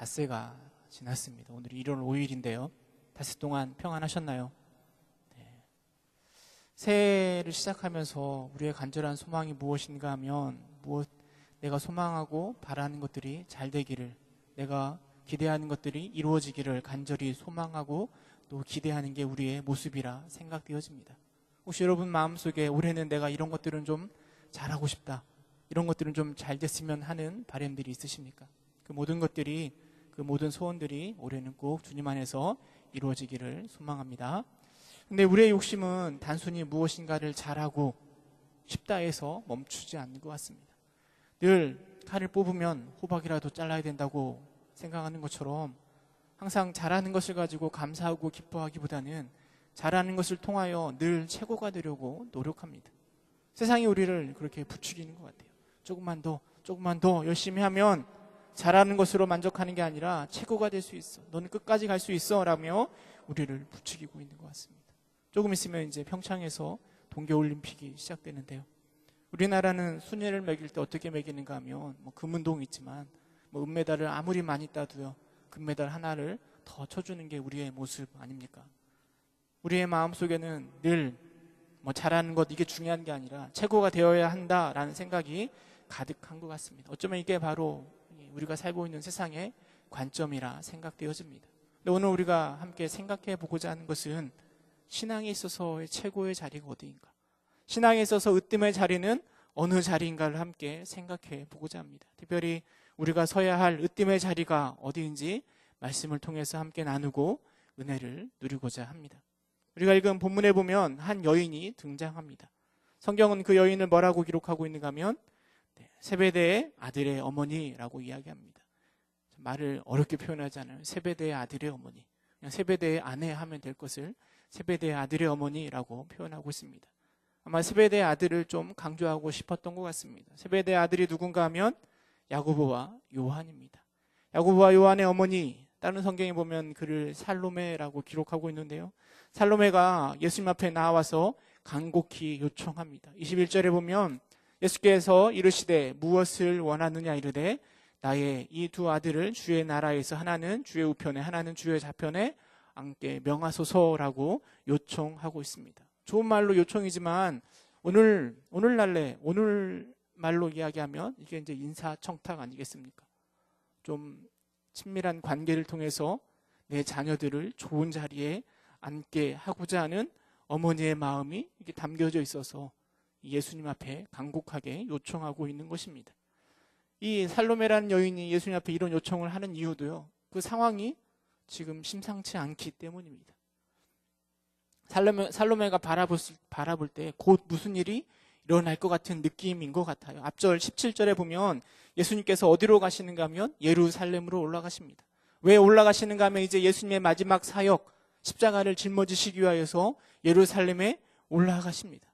닷새가 지났습니다. 오늘이 1월 5일인데요. 닷새 동안 평안하셨나요? 네. 새해를 시작하면서 우리의 간절한 소망이 무엇인가 하면 내가 소망하고 바라는 것들이 잘 되기를, 내가 기대하는 것들이 이루어지기를 간절히 소망하고 또 기대하는 게 우리의 모습이라 생각되어집니다. 혹시 여러분 마음속에 올해는 내가 이런 것들은 좀 잘하고 싶다, 이런 것들은 좀 잘 됐으면 하는 바람들이 있으십니까? 그 모든 것들이, 그 모든 소원들이 올해는 꼭 주님 안에서 이루어지기를 소망합니다. 근데 우리의 욕심은 단순히 무엇인가를 잘하고 싶다 해서 멈추지 않는 것 같습니다. 늘 칼을 뽑으면 호박이라도 잘라야 된다고 생각하는 것처럼 항상 잘하는 것을 가지고 감사하고 기뻐하기보다는 잘하는 것을 통하여 늘 최고가 되려고 노력합니다. 세상이 우리를 그렇게 부추기는 것 같아요. 조금만 더 열심히 하면 잘하는 것으로 만족하는 게 아니라 최고가 될 수 있어, 너는 끝까지 갈 수 있어 라며 우리를 부추기고 있는 것 같습니다. 조금 있으면 이제 평창에서 동계올림픽이 시작되는데요. 우리나라는 순위를 매길 때 어떻게 매기는가 하면 금운동이 있지만 은메달을 아무리 많이 따도요, 금메달 하나를 더 쳐주는 게 우리의 모습 아닙니까? 우리의 마음속에는 늘 잘하는 것, 이게 중요한 게 아니라 최고가 되어야 한다라는 생각이 가득한 것 같습니다. 어쩌면 이게 바로 우리가 살고 있는 세상의 관점이라 생각되어집니다. 근데 오늘 우리가 함께 생각해 보고자 하는 것은 신앙에 있어서의 최고의 자리가 어디인가, 신앙에 있어서 으뜸의 자리는 어느 자리인가를 함께 생각해 보고자 합니다. 특별히 우리가 서야 할 으뜸의 자리가 어디인지 말씀을 통해서 함께 나누고 은혜를 누리고자 합니다. 우리가 읽은 본문에 보면 한 여인이 등장합니다. 성경은 그 여인을 뭐라고 기록하고 있는가 하면 세베대의 아들의 어머니라고 이야기합니다. 말을 어렵게 표현하지 않아요. 세베대의 아들의 어머니, 그냥 세베대의 아내 하면 될 것을 세베대의 아들의 어머니라고 표현하고 있습니다. 아마 세베대의 아들을 좀 강조하고 싶었던 것 같습니다. 세베대의 아들이 누군가 하면 야고보와 요한입니다. 야고보와 요한의 어머니, 다른 성경에 보면 그를 살로메라고 기록하고 있는데요, 살로메가 예수님 앞에 나와서 간곡히 요청합니다. 21절에 보면 예수께서 이르시되 무엇을 원하느냐 이르되 나의 이 두 아들을 주의 나라에서 하나는 주의 우편에 하나는 주의 좌편에 앉게 명하소서라고 요청하고 있습니다. 좋은 말로 요청이지만 오늘 말로 이야기하면 이게 이제 인사청탁 아니겠습니까? 좀 친밀한 관계를 통해서 내 자녀들을 좋은 자리에 앉게 하고자 하는 어머니의 마음이 이게 담겨져 있어서 예수님 앞에 간곡하게 요청하고 있는 것입니다. 이 살로메라는 여인이 예수님 앞에 이런 요청을 하는 이유도요, 그 상황이 지금 심상치 않기 때문입니다. 살로메가 바라볼 때 곧 무슨 일이 일어날 것 같은 느낌인 것 같아요. 앞절 17절에 보면 예수님께서 어디로 가시는가 하면 예루살렘으로 올라가십니다. 왜 올라가시는가 하면 이제 예수님의 마지막 사역, 십자가를 짊어지시기 위하여서 예루살렘에 올라가십니다.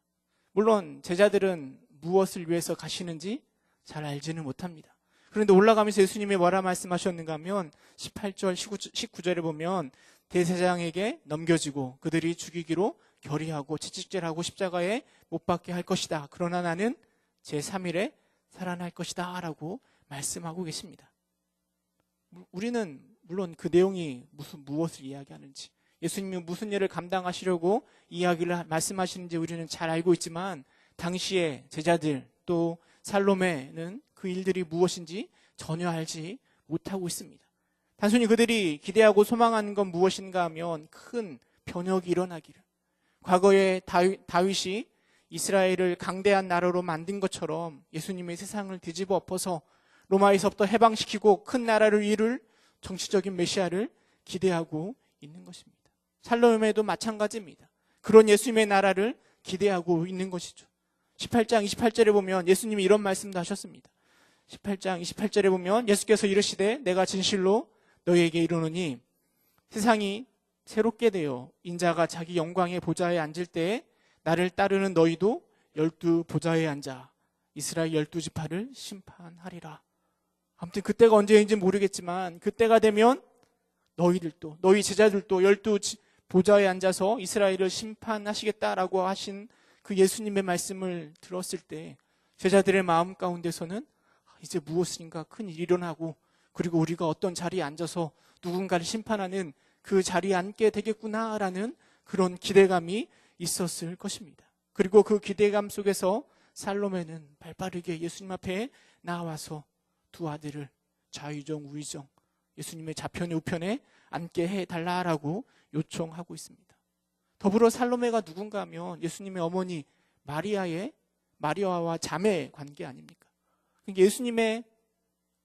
물론 제자들은 무엇을 위해서 가시는지 잘 알지는 못합니다. 그런데 올라가면서 예수님이 뭐라 말씀하셨는가 하면 18절, 19절에 보면 대제사장에게 넘겨지고 그들이 죽이기로 결의하고 채찍질하고 십자가에 못 박게 할 것이다. 그러나 나는 제3일에 살아날 것이다 라고 말씀하고 계십니다. 우리는 물론 그 내용이 무엇을 이야기하는지, 예수님이 무슨 일을 감당하시려고 이야기를 말씀하시는지 우리는 잘 알고 있지만 당시의 제자들 또 살로메는 그 일들이 무엇인지 전혀 알지 못하고 있습니다. 단순히 그들이 기대하고 소망하는 건 무엇인가 하면 큰 변혁이 일어나기를, 과거에 다윗이 이스라엘을 강대한 나라로 만든 것처럼 예수님의 세상을 뒤집어 엎어서 로마에서부터 해방시키고 큰 나라를 이룰 정치적인 메시아를 기대하고 있는 것입니다. 살로메도 마찬가지입니다. 그런 예수님의 나라를 기대하고 있는 것이죠. 18장 28절에 보면 예수님이 이런 말씀도 하셨습니다. 18장 28절에 보면 예수께서 이르시되 내가 진실로 너희에게 이르노니 세상이 새롭게 되어 인자가 자기 영광의 보좌에 앉을 때에 나를 따르는 너희도 12 보좌에 앉아 이스라엘 12지파를 심판하리라. 아무튼 그때가 언제인지 모르겠지만 그때가 되면 너희들도, 너희 제자들도 12 보좌에 앉아서 이스라엘을 심판하시겠다라고 하신 그 예수님의 말씀을 들었을 때 제자들의 마음 가운데서는 이제 무엇인가 큰 일이 일어나고 그리고 우리가 어떤 자리에 앉아서 누군가를 심판하는 그 자리에 앉게 되겠구나라는 그런 기대감이 있었을 것입니다. 그리고 그 기대감 속에서 살로메는 발빠르게 예수님 앞에 나와서 두 아들을 좌의정 우의정 예수님의 좌편에 우편에 앉게 해달라라고 요청하고 있습니다. 더불어 살로메가 누군가 하면 예수님의 어머니 마리아와 자매 관계 아닙니까? 예수님의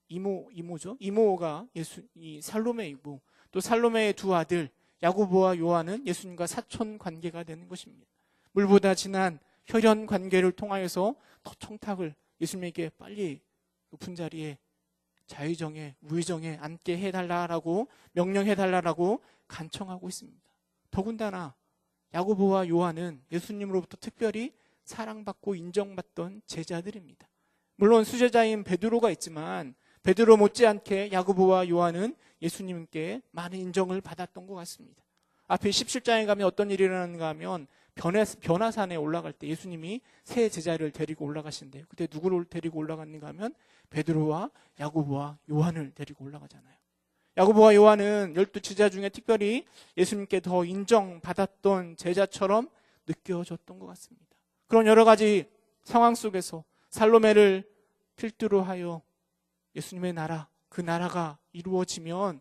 이모죠. 이모가 이 살로메이고 또 살로메의 두 아들 야고보와 요한은 예수님과 사촌 관계가 되는 것입니다. 물보다 진한 혈연 관계를 통하여서 더 청탁을 예수님에게 빨리 높은 자리에 좌의정에 우의정에 앉게 해달라라고 명령해달라라고 간청하고 있습니다. 더군다나 야고보와 요한은 예수님으로부터 특별히 사랑받고 인정받던 제자들입니다. 물론 수제자인 베드로가 있지만 베드로 못지않게 야고보와 요한은 예수님께 많은 인정을 받았던 것 같습니다. 앞에 17장에 가면 어떤 일이 일어나는가 하면 변화산에 올라갈 때 예수님이 새 제자를 데리고 올라가신대요. 그때 누구를 데리고 올라갔는가 하면 베드로와 야고보와 요한을 데리고 올라가잖아요. 야고보와 요한은 12제자 중에 특별히 예수님께 더 인정받았던 제자처럼 느껴졌던 것 같습니다. 그런 여러 가지 상황 속에서 살로메를 필두로 하여 예수님의 나라, 그 나라가 이루어지면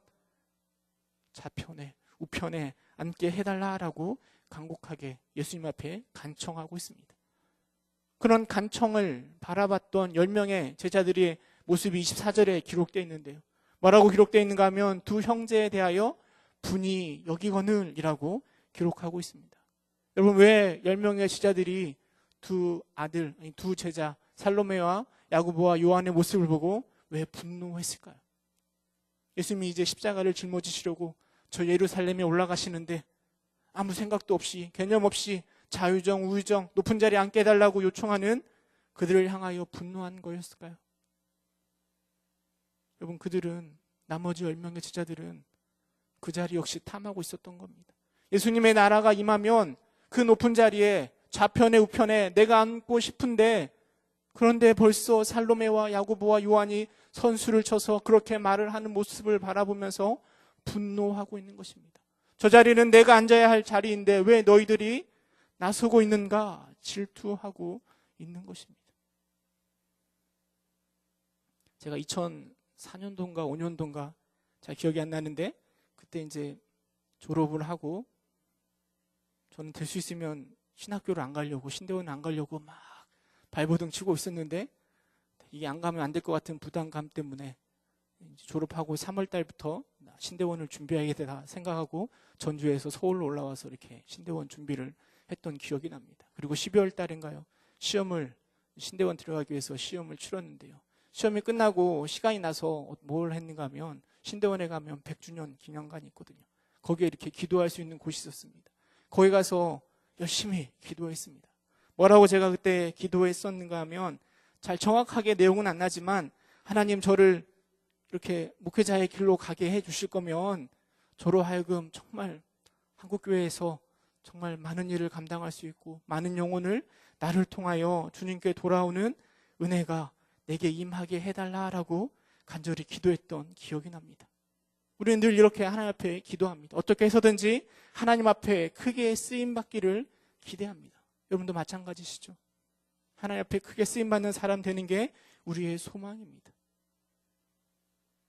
좌편에 우편에 앉게 해달라라고 간곡하게 예수님 앞에 간청하고 있습니다. 그런 간청을 바라봤던 10명의 제자들의 모습이 24절에 기록되어 있는데요. 뭐라고 기록되어 있는가 하면 두 형제에 대하여 분이 여기거늘이라고 기록하고 있습니다. 여러분, 왜 10명의 제자들이 두 제자 살로메와 야고보와 요한의 모습을 보고 왜 분노했을까요? 예수님이 이제 십자가를 짊어지시려고 저 예루살렘에 올라가시는데 아무 생각도 없이 개념 없이 자유정 우유정 높은 자리에 앉게 해달라고 요청하는 그들을 향하여 분노한 거였을까요? 여러분, 그들은 나머지 10명의 제자들은 그 자리 역시 탐하고 있었던 겁니다. 예수님의 나라가 임하면 그 높은 자리에 좌편에 우편에 내가 앉고 싶은데 그런데 벌써 살로메와 야고보와 요한이 선수를 쳐서 그렇게 말을 하는 모습을 바라보면서 분노하고 있는 것입니다. 저 자리는 내가 앉아야 할 자리인데 왜 너희들이 나서고 있는가 질투하고 있는 것입니다. 제가 2004년도인가 5년도인가 잘 기억이 안 나는데 그때 이제 졸업을 하고 저는 될 수 있으면 신학교를 안 가려고 신대원 안 가려고 막 발버둥 치고 있었는데 이게 안 가면 안 될 것 같은 부담감 때문에 졸업하고 3월 달부터 신대원을 준비해야겠다 생각하고 전주에서 서울로 올라와서 이렇게 신대원 준비를 했던 기억이 납니다. 그리고 12월 달인가요? 신대원 들어가기 위해서 시험을 치렀는데요. 시험이 끝나고 시간이 나서 뭘 했는가 하면 신대원에 가면 100주년 기념관이 있거든요. 거기에 이렇게 기도할 수 있는 곳이 있었습니다. 거기 가서 열심히 기도했습니다. 뭐라고 제가 그때 기도했었는가 하면 잘 정확하게 내용은 안 나지만 하나님 저를 이렇게 목회자의 길로 가게 해 주실 거면 저로 하여금 정말 한국교회에서 정말 많은 일을 감당할 수 있고 많은 영혼을 나를 통하여 주님께 돌아오는 은혜가 내게 임하게 해달라라고 간절히 기도했던 기억이 납니다. 우리는 늘 이렇게 하나님 앞에 기도합니다. 어떻게 해서든지 하나님 앞에 크게 쓰임받기를 기대합니다. 여러분도 마찬가지시죠? 하나님 앞에 크게 쓰임받는 사람 되는 게 우리의 소망입니다.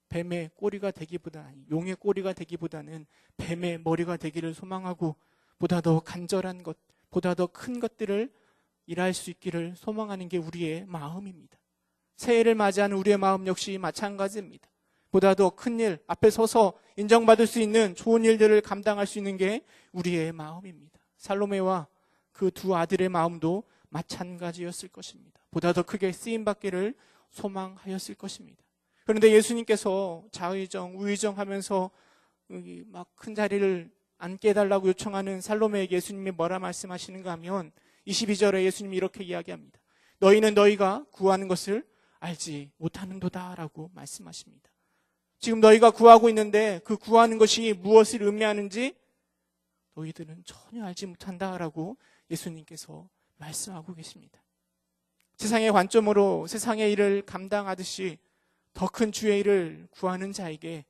뱀의 꼬리가 되기보다는 용의 꼬리가 되기보다는 뱀의 머리가 되기를 소망하고 보다 더 간절한 것, 보다 더 큰 것들을 일할 수 있기를 소망하는 게 우리의 마음입니다. 새해를 맞이하는 우리의 마음 역시 마찬가지입니다. 보다 더 큰 일, 앞에 서서 인정받을 수 있는 좋은 일들을 감당할 수 있는 게 우리의 마음입니다. 살로메와 그 두 아들의 마음도 마찬가지였을 것입니다. 보다 더 크게 쓰임받기를 소망하였을 것입니다. 그런데 예수님께서 좌의정, 우의정 하면서 막 큰 자리를 앉게 해달라고 요청하는 살로메에게 예수님이 뭐라 말씀하시는가 하면 22절에 예수님이 이렇게 이야기합니다. 너희는 너희가 구하는 것을 알지 못하는도다 라고 말씀하십니다. 지금 너희가 구하고 있는데 그 구하는 것이 무엇을 의미하는지 너희들은 전혀 알지 못한다라고 예수님께서 말씀하고 계십니다. 세상의 관점으로 세상의 일을 감당하듯이 더 큰 주의 일을 구하는 자에게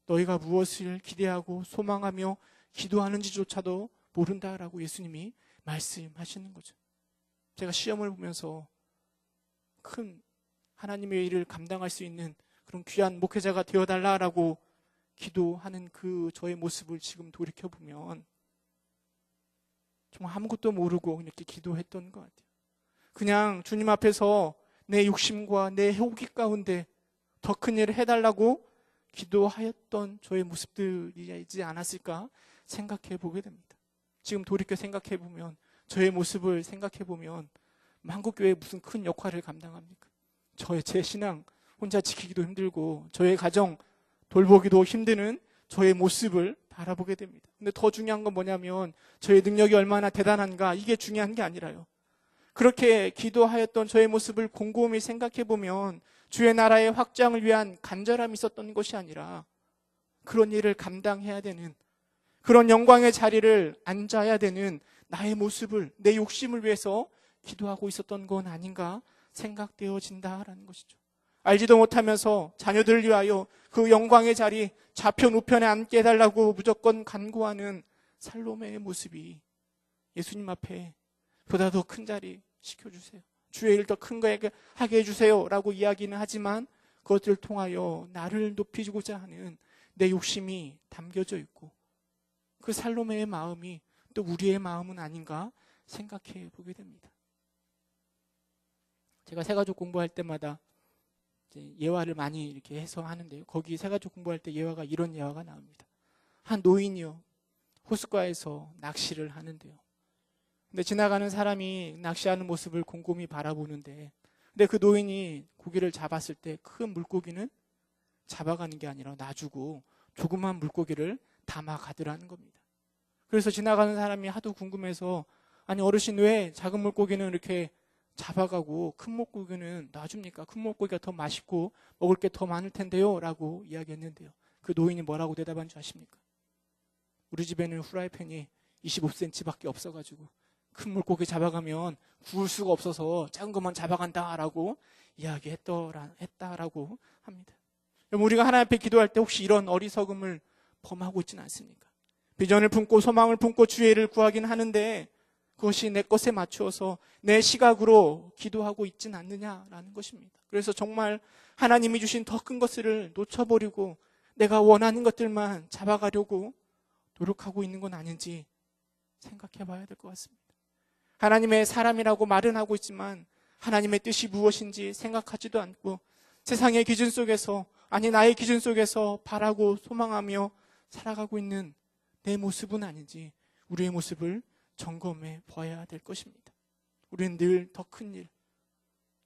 너희가 무엇을 기대하고 소망하며 기도하는지조차도 모른다라고 예수님이 말씀하시는 거죠. 제가 시험을 보면서 큰 하나님의 일을 감당할 수 있는 그런 귀한 목회자가 되어달라라고 기도하는 그 저의 모습을 지금 돌이켜보면 정말 아무것도 모르고 이렇게 기도했던 것 같아요. 그냥 주님 앞에서 내 욕심과 내 호기 가운데 더 큰 일을 해달라고 기도하였던 저의 모습들이지 않았을까 생각해 보게 됩니다. 지금 돌이켜 생각해 보면, 저의 모습을 생각해 보면 한국교회에 무슨 큰 역할을 감당합니까? 제 신앙 혼자 지키기도 힘들고 저의 가정 돌보기도 힘드는 저의 모습을 바라보게 됩니다. 근데 더 중요한 건 뭐냐면 저의 능력이 얼마나 대단한가, 이게 중요한 게 아니라요. 그렇게 기도하였던 저의 모습을 곰곰이 생각해 보면 주의 나라의 확장을 위한 간절함이 있었던 것이 아니라 그런 일을 감당해야 되는, 그런 영광의 자리를 앉아야 되는 나의 모습을, 내 욕심을 위해서 기도하고 있었던 건 아닌가 생각되어진다라는 것이죠. 알지도 못하면서 자녀들을 위하여 그 영광의 자리 좌편 우편에 앉게 해달라고 무조건 간구하는 살로메의 모습이 예수님 앞에 보다 더 큰 자리 시켜주세요, 주의 일 더 큰 거 하게 해주세요 라고 이야기는 하지만 그것들을 통하여 나를 높이고자 하는 내 욕심이 담겨져 있고, 그 살로메의 마음이 또 우리의 마음은 아닌가 생각해 보게 됩니다. 제가 새가족 공부할 때마다 이제 예화를 많이 이렇게 해서 하는데요, 거기 새가족 공부할 때 예화가 이런 예화가 나옵니다. 한 노인이요, 호숫가에서 낚시를 하는데요. 근데 지나가는 사람이 낚시하는 모습을 곰곰이 바라보는데, 근데 그 노인이 고기를 잡았을 때 큰 물고기는 잡아가는 게 아니라 놔주고 조그만 물고기를 담아 가더라는 겁니다. 그래서 지나가는 사람이 하도 궁금해서, 아니 어르신 왜 작은 물고기는 이렇게 잡아가고 큰 물고기는 놔줍니까? 큰 물고기가 더 맛있고 먹을 게 더 많을 텐데요 라고 이야기했는데요, 그 노인이 뭐라고 대답한 줄 아십니까? 우리 집에는 후라이팬이 25cm 밖에 없어가지고 큰 물고기 잡아가면 구울 수가 없어서 작은 것만 잡아간다라고 이야기했다라고 합니다. 여러분, 우리가 하나님 앞에 기도할 때 혹시 이런 어리석음을 범하고 있지는 않습니까? 비전을 품고 소망을 품고 주의 일을 구하긴 하는데 그것이 내 것에 맞추어서 내 시각으로 기도하고 있지는 않느냐라는 것입니다. 그래서 정말 하나님이 주신 더 큰 것을 놓쳐버리고 내가 원하는 것들만 잡아가려고 노력하고 있는 건 아닌지 생각해 봐야 될 것 같습니다. 하나님의 사람이라고 말은 하고 있지만 하나님의 뜻이 무엇인지 생각하지도 않고 세상의 기준 속에서, 아니 나의 기준 속에서 바라고 소망하며 살아가고 있는 내 모습은 아닌지 우리의 모습을 점검해 봐야 될 것입니다. 우리는 늘 더 큰 일,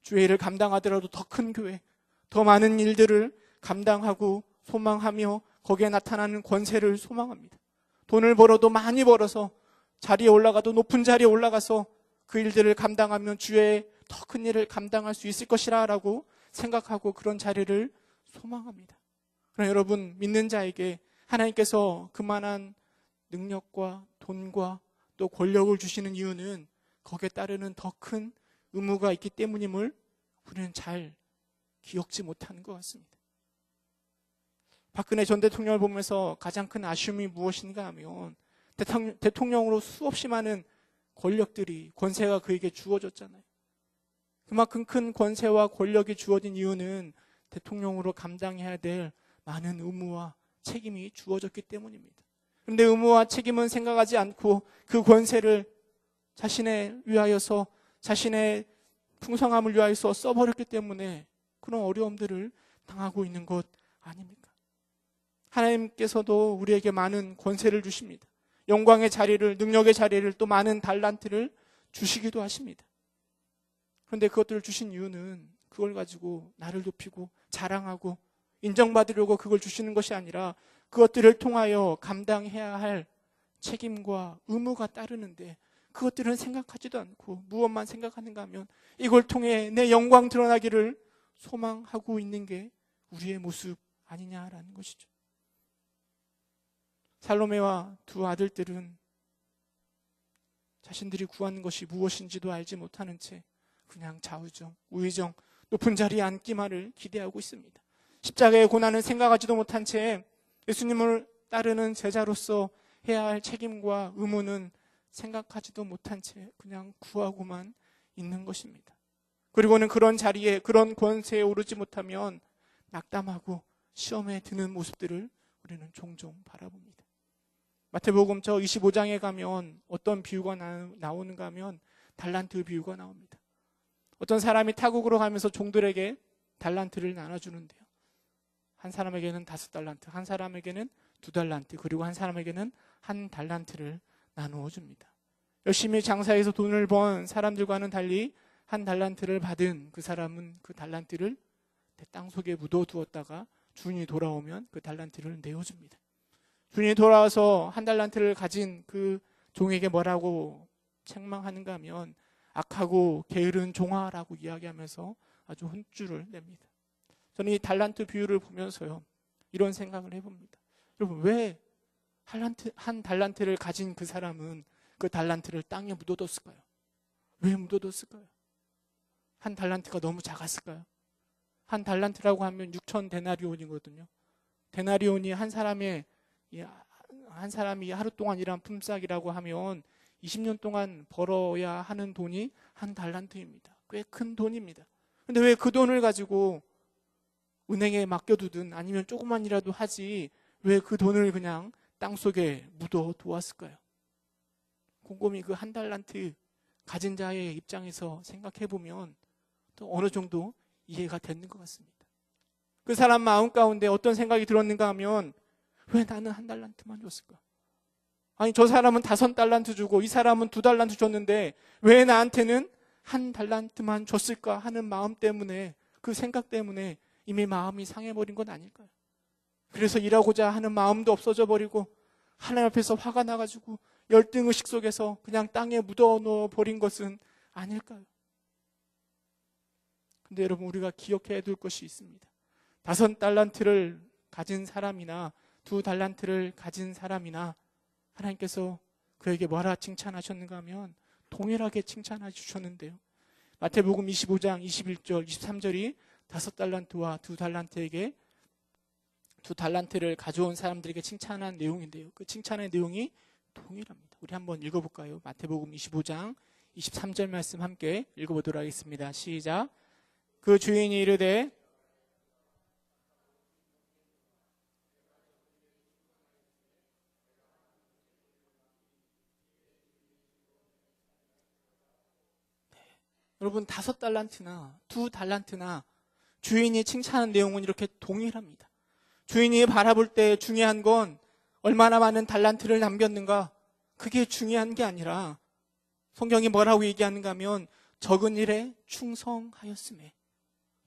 주의 일을 감당하더라도 더 큰 교회, 더 많은 일들을 감당하고 소망하며 거기에 나타나는 권세를 소망합니다. 돈을 벌어도 많이 벌어서 자리에 올라가도 높은 자리에 올라가서 그 일들을 감당하면 주의 더 큰 일을 감당할 수 있을 것이라 라고 생각하고 그런 자리를 소망합니다. 그러나 여러분, 믿는 자에게 하나님께서 그만한 능력과 돈과 또 권력을 주시는 이유는 거기에 따르는 더 큰 의무가 있기 때문임을 우리는 잘 기억지 못하는 것 같습니다. 박근혜 전 대통령을 보면서 가장 큰 아쉬움이 무엇인가 하면 대통령으로 수없이 많은 권력들이, 권세가 그에게 주어졌잖아요. 그만큼 큰 권세와 권력이 주어진 이유는 대통령으로 감당해야 될 많은 의무와 책임이 주어졌기 때문입니다. 그런데 의무와 책임은 생각하지 않고 그 권세를 자신의 위하여서, 자신의 풍성함을 위하여서 써버렸기 때문에 그런 어려움들을 당하고 있는 것 아닙니까? 하나님께서도 우리에게 많은 권세를 주십니다. 영광의 자리를, 능력의 자리를, 또 많은 달란트를 주시기도 하십니다. 그런데 그것들을 주신 이유는 그걸 가지고 나를 높이고 자랑하고 인정받으려고 그걸 주시는 것이 아니라 그것들을 통하여 감당해야 할 책임과 의무가 따르는데 그것들은 생각하지도 않고 무엇만 생각하는가 하면 이걸 통해 내 영광 드러나기를 소망하고 있는 게 우리의 모습 아니냐라는 것이죠. 살로메와 두 아들들은 자신들이 구하는 것이 무엇인지도 알지 못하는 채 그냥 좌우정, 우의정, 높은 자리에 앉기만을 기대하고 있습니다. 십자가의 고난을 생각하지도 못한 채 예수님을 따르는 제자로서 해야 할 책임과 의무는 생각하지도 못한 채 그냥 구하고만 있는 것입니다. 그리고는 그런 자리에, 그런 권세에 오르지 못하면 낙담하고 시험에 드는 모습들을 우리는 종종 바라봅니다. 마태복음 저 25장에 가면 어떤 비유가 나오는가 하면 달란트 비유가 나옵니다. 어떤 사람이 타국으로 가면서 종들에게 달란트를 나눠주는데요. 한 사람에게는 5달란트, 한 사람에게는 2달란트, 그리고 한 사람에게는 1달란트를 나누어 줍니다. 열심히 장사해서 돈을 번 사람들과는 달리 1달란트를 받은 그 사람은 그 달란트를 땅속에 묻어두었다가 주인이 돌아오면 그 달란트를 내어줍니다. 주인이 돌아와서 1달란트를 가진 그 종에게 뭐라고 책망하는가 하면 악하고 게으른 종아라고 이야기하면서 아주 혼쭐을 냅니다. 저는 이 달란트 비유를 보면서요, 이런 생각을 해봅니다. 여러분, 왜 1달란트를 가진 그 사람은 그 달란트를 땅에 묻어뒀을까요? 왜 묻어뒀을까요? 1달란트가 너무 작았을까요? 1달란트라고 하면 6천 데나리온이거든요. 데나리온이 한 사람이 하루 동안 일한 품삯이라고 하면 20년 동안 벌어야 하는 돈이 1달란트입니다. 꽤 큰 돈입니다. 근데 왜 그 돈을 가지고 은행에 맡겨두든 아니면 조금만이라도 하지 왜 그 돈을 그냥 땅속에 묻어두었을까요? 곰곰이 그 1달란트 가진 자의 입장에서 생각해보면 또 어느 정도 이해가 되는 것 같습니다. 그 사람 마음 가운데 어떤 생각이 들었는가 하면 왜 나는 1달란트만 줬을까? 아니, 저 사람은 5달란트 주고 이 사람은 2달란트 줬는데 왜 나한테는 1달란트만 줬을까 하는 마음 때문에, 그 생각 때문에 이미 마음이 상해버린 건 아닐까요? 그래서 일하고자 하는 마음도 없어져 버리고 하나님 앞에서 화가 나가지고 열등의식 속에서 그냥 땅에 묻어넣어 버린 것은 아닐까요? 근데 여러분, 우리가 기억해야 될 것이 있습니다. 5달란트를 가진 사람이나 2달란트를 가진 사람이나 하나님께서 그에게 뭐라 칭찬하셨는가 하면 동일하게 칭찬해 주셨는데요. 마태복음 25장 21절 23절이 5달란트와 2달란트에게 2달란트를 가져온 사람들에게 칭찬한 내용인데요. 그 칭찬의 내용이 동일합니다. 우리 한번 읽어볼까요? 마태복음 25장 23절 말씀 함께 읽어보도록 하겠습니다. 시작. 그 주인이 이르되 여러분, 5달란트나 2달란트나 주인이 칭찬하는 내용은 이렇게 동일합니다. 주인이 바라볼 때 중요한 건 얼마나 많은 달란트를 남겼는가, 그게 중요한 게 아니라 성경이 뭐라고 얘기하는가 하면 적은 일에 충성하였음에,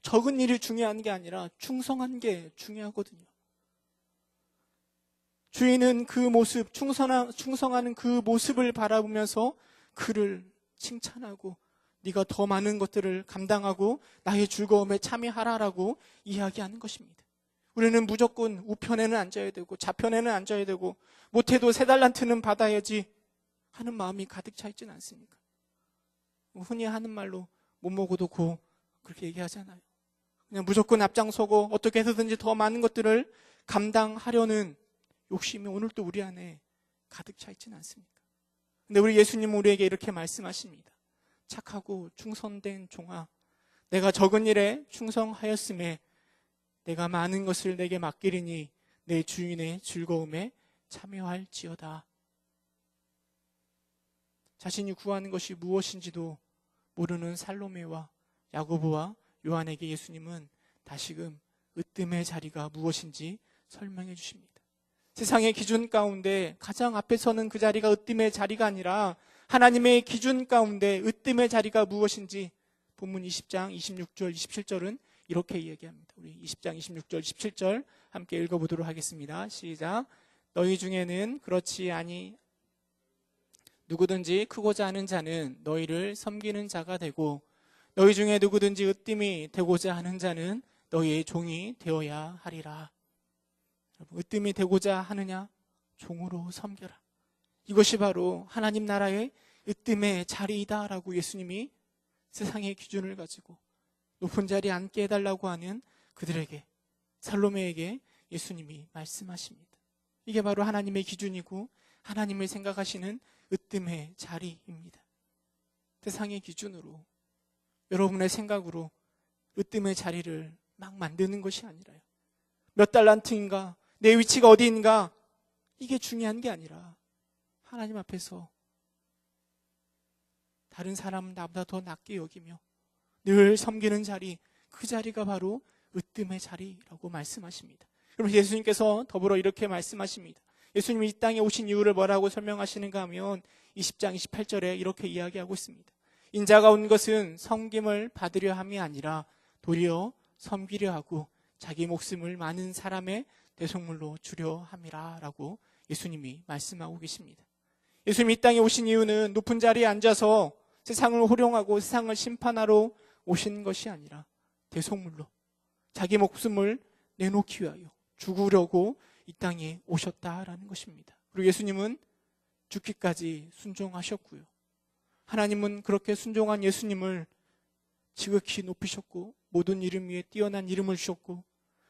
적은 일이 중요한 게 아니라 충성한 게 중요하거든요. 주인은 그 모습, 충성하는 그 모습을 바라보면서 그를 칭찬하고 네가 더 많은 것들을 감당하고 나의 즐거움에 참여하라라고 이야기하는 것입니다. 우리는 무조건 우편에는 앉아야 되고 좌편에는 앉아야 되고 못해도 3달란트는 받아야지 하는 마음이 가득 차 있지는 않습니까? 흔히 하는 말로 못 먹어도 고, 그렇게 얘기하잖아요. 그냥 무조건 앞장서고 어떻게 해서든지 더 많은 것들을 감당하려는 욕심이 오늘도 우리 안에 가득 차 있지는 않습니까? 근데 우리 예수님은 우리에게 이렇게 말씀하십니다. 착하고 충성된 종아, 내가 적은 일에 충성하였음에 내가 많은 것을 내게 맡기리니 내 주인의 즐거움에 참여할지어다. 자신이 구하는 것이 무엇인지도 모르는 살로메와 야고보와 요한에게 예수님은 다시금 으뜸의 자리가 무엇인지 설명해 주십니다. 세상의 기준 가운데 가장 앞에 서는 그 자리가 으뜸의 자리가 아니라 하나님의 기준 가운데 으뜸의 자리가 무엇인지 본문 20장 26절 27절은 이렇게 얘기합니다. 우리 20장 26절 17절 함께 읽어보도록 하겠습니다. 시작. 너희 중에는 그렇지 아니 누구든지 크고자 하는 자는 너희를 섬기는 자가 되고 너희 중에 누구든지 으뜸이 되고자 하는 자는 너희의 종이 되어야 하리라. 여러분, 으뜸이 되고자 하느냐? 종으로 섬겨라. 이것이 바로 하나님 나라의 으뜸의 자리이다라고 예수님이 세상의 기준을 가지고 높은 자리에 앉게 해달라고 하는 그들에게, 살로메에게 예수님이 말씀하십니다. 이게 바로 하나님의 기준이고 하나님을 생각하시는 으뜸의 자리입니다. 세상의 기준으로, 여러분의 생각으로 으뜸의 자리를 막 만드는 것이 아니라요, 몇 달란트인가, 내 위치가 어디인가, 이게 중요한 게 아니라 하나님 앞에서 다른 사람은 나보다 더 낮게 여기며 늘 섬기는 자리, 그 자리가 바로 으뜸의 자리라고 말씀하십니다. 그럼 예수님께서 더불어 이렇게 말씀하십니다. 예수님이 이 땅에 오신 이유를 뭐라고 설명하시는가 하면 20장 28절에 이렇게 이야기하고 있습니다. 인자가 온 것은 섬김을 받으려 함이 아니라 도리어 섬기려 하고 자기 목숨을 많은 사람의 대속물로 주려 함이라 라고 예수님이 말씀하고 계십니다. 예수님이 이 땅에 오신 이유는 높은 자리에 앉아서 세상을 호령하고 세상을 심판하러 오신 것이 아니라 대속물로 자기 목숨을 내놓기 위하여 죽으려고 이 땅에 오셨다라는 것입니다. 그리고 예수님은 죽기까지 순종하셨고요, 하나님은 그렇게 순종한 예수님을 지극히 높이셨고 모든 이름 위에 뛰어난 이름을 주셨고,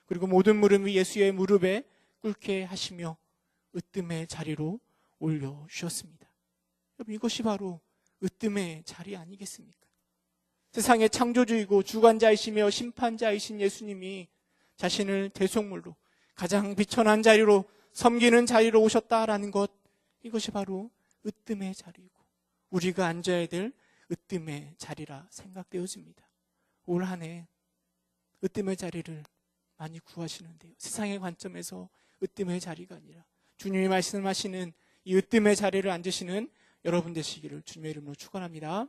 그리고 모든 무릎이 예수의 무릎에 꿇게 하시며 으뜸의 자리로 올려주셨습니다. 여러분, 이것이 바로 으뜸의 자리 아니겠습니까? 세상의 창조주이고 주관자이시며 심판자이신 예수님이 자신을 대속물로 가장 비천한 자리로, 섬기는 자리로 오셨다라는 것, 이것이 바로 으뜸의 자리이고 우리가 앉아야 될 으뜸의 자리라 생각되어집니다. 올 한 해 으뜸의 자리를 많이 구하시는데요, 세상의 관점에서 으뜸의 자리가 아니라 주님이 말씀하시는 이 으뜸의 자리를 앉으시는 여러분 되시기를 주님의 이름으로 축원합니다.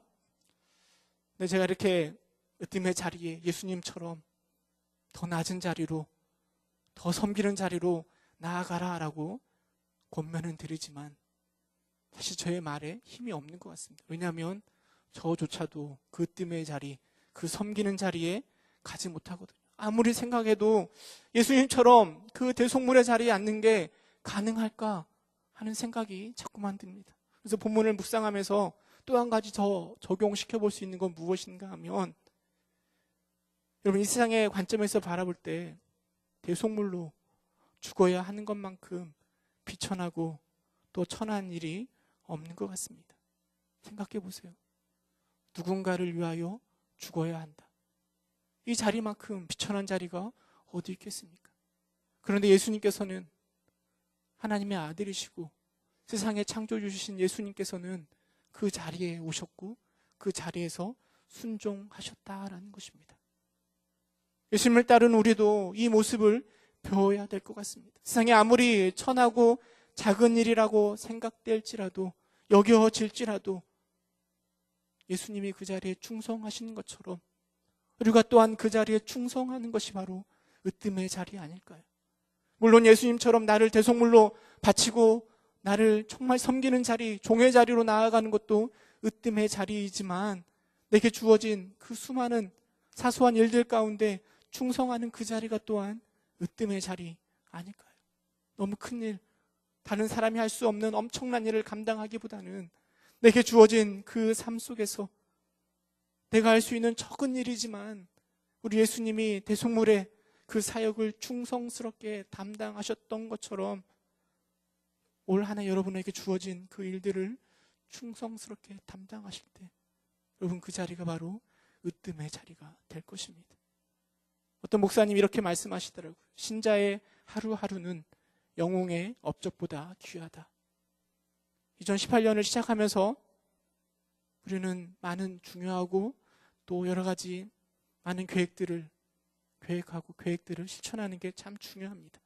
네, 제가 이렇게 으뜸의 자리에 예수님처럼 더 낮은 자리로, 더 섬기는 자리로 나아가라라고 권면은 드리지만 사실 저의 말에 힘이 없는 것 같습니다. 왜냐하면 저조차도 그 으뜸의 자리, 그 섬기는 자리에 가지 못하거든요. 아무리 생각해도 예수님처럼 그 대속물의 자리에 앉는 게 가능할까 하는 생각이 자꾸만 듭니다. 그래서 본문을 묵상하면서 또 한 가지 더 적용시켜 볼 수 있는 건 무엇인가 하면, 여러분, 이 세상의 관점에서 바라볼 때 대속물로 죽어야 하는 것만큼 비천하고 또 천한 일이 없는 것 같습니다. 생각해 보세요. 누군가를 위하여 죽어야 한다. 이 자리만큼 비천한 자리가 어디 있겠습니까? 그런데 예수님께서는 하나님의 아들이시고 세상의 창조주신 예수님께서는 그 자리에 오셨고 그 자리에서 순종하셨다라는 것입니다. 예수님을 따르는 우리도 이 모습을 배워야 될 것 같습니다. 세상에 아무리 천하고 작은 일이라고 생각될지라도, 여겨질지라도 예수님이 그 자리에 충성하시는 것처럼 우리가 또한 그 자리에 충성하는 것이 바로 으뜸의 자리 아닐까요? 물론 예수님처럼 나를 대속물로 바치고 나를 정말 섬기는 자리, 종의 자리로 나아가는 것도 으뜸의 자리이지만, 내게 주어진 그 수많은 사소한 일들 가운데 충성하는 그 자리가 또한 으뜸의 자리 아닐까요? 너무 큰 일, 다른 사람이 할 수 없는 엄청난 일을 감당하기보다는 내게 주어진 그 삶 속에서 내가 할 수 있는 적은 일이지만 우리 예수님이 대속물의 그 사역을 충성스럽게 담당하셨던 것처럼 올 한 해 여러분에게 주어진 그 일들을 충성스럽게 담당하실 때 여러분, 그 자리가 바로 으뜸의 자리가 될 것입니다. 어떤 목사님이 이렇게 말씀하시더라고요. 신자의 하루하루는 영웅의 업적보다 귀하다. 2018년을 시작하면서 우리는 많은 중요하고 또 여러 가지 많은 계획들을 계획하고 계획들을 실천하는 게 참 중요합니다.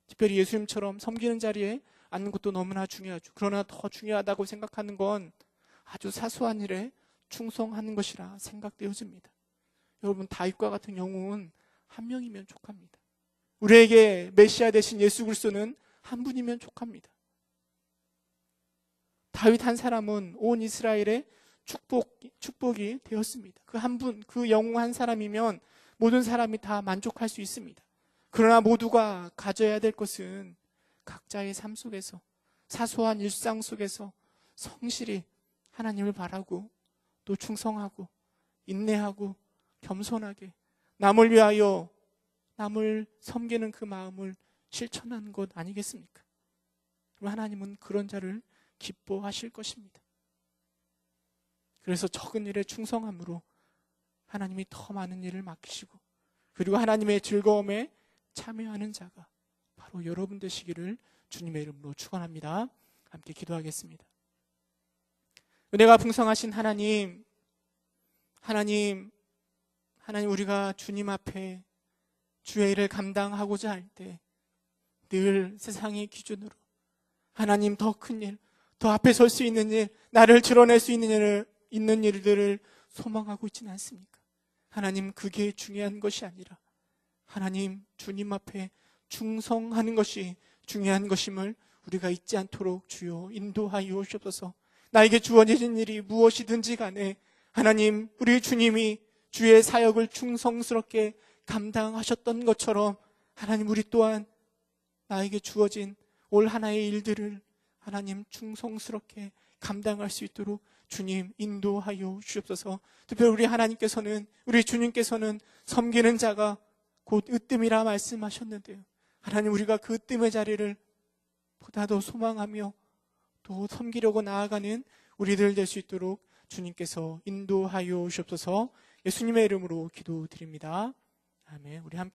특별히 예수님처럼 섬기는 자리에 앉는 것도 너무나 중요하죠. 그러나 더 중요하다고 생각하는 건 아주 사소한 일에 충성하는 것이라 생각되어집니다. 여러분, 다윗과 같은 영웅은 한 명이면 족합니다. 우리에게 메시아 되신 예수 그리스도는 한 분이면 족합니다. 다윗 한 사람은 온 이스라엘의 축복이 되었습니다. 그 한 분, 그 영웅 한 사람이면 모든 사람이 다 만족할 수 있습니다. 그러나 모두가 가져야 될 것은 각자의 삶 속에서, 사소한 일상 속에서 성실히 하나님을 바라고 또 충성하고 인내하고 겸손하게 남을 위하여 남을 섬기는 그 마음을 실천하는 것 아니겠습니까? 그럼 하나님은 그런 자를 기뻐하실 것입니다. 그래서 적은 일에 충성함으로 하나님이 더 많은 일을 맡기시고, 그리고 하나님의 즐거움에 참여하는 자가 바로 여러분 되시기를 주님의 이름으로 축원합니다. 함께 기도하겠습니다. 은혜가 풍성하신 하나님, 우리가 주님 앞에 주의 일을 감당하고자 할 때 늘 세상의 기준으로 하나님 더 큰 일, 더 앞에 설 수 있는 일, 나를 드러낼 수 있는 일들을 소망하고 있지는 않습니까? 하나님, 그게 중요한 것이 아니라 하나님 주님 앞에 충성하는 것이 중요한 것임을 우리가 잊지 않도록 주여 인도하여 주옵소서. 나에게 주어진 일이 무엇이든지 간에 하나님, 우리 주님이 주의 사역을 충성스럽게 감당하셨던 것처럼 하나님, 우리 또한 나에게 주어진 올 하나의 일들을 하나님 충성스럽게 감당할 수 있도록 주님 인도하여 주옵소서. 특별히 우리 하나님께서는, 우리 주님께서는 섬기는 자가 곧 으뜸이라 말씀하셨는데요, 하나님, 우리가 그 으뜸의 자리를 보다 더 소망하며 또 섬기려고 나아가는 우리들 될 수 있도록 주님께서 인도하여 주옵소서. 예수님의 이름으로 기도드립니다. 아멘. 우리 함께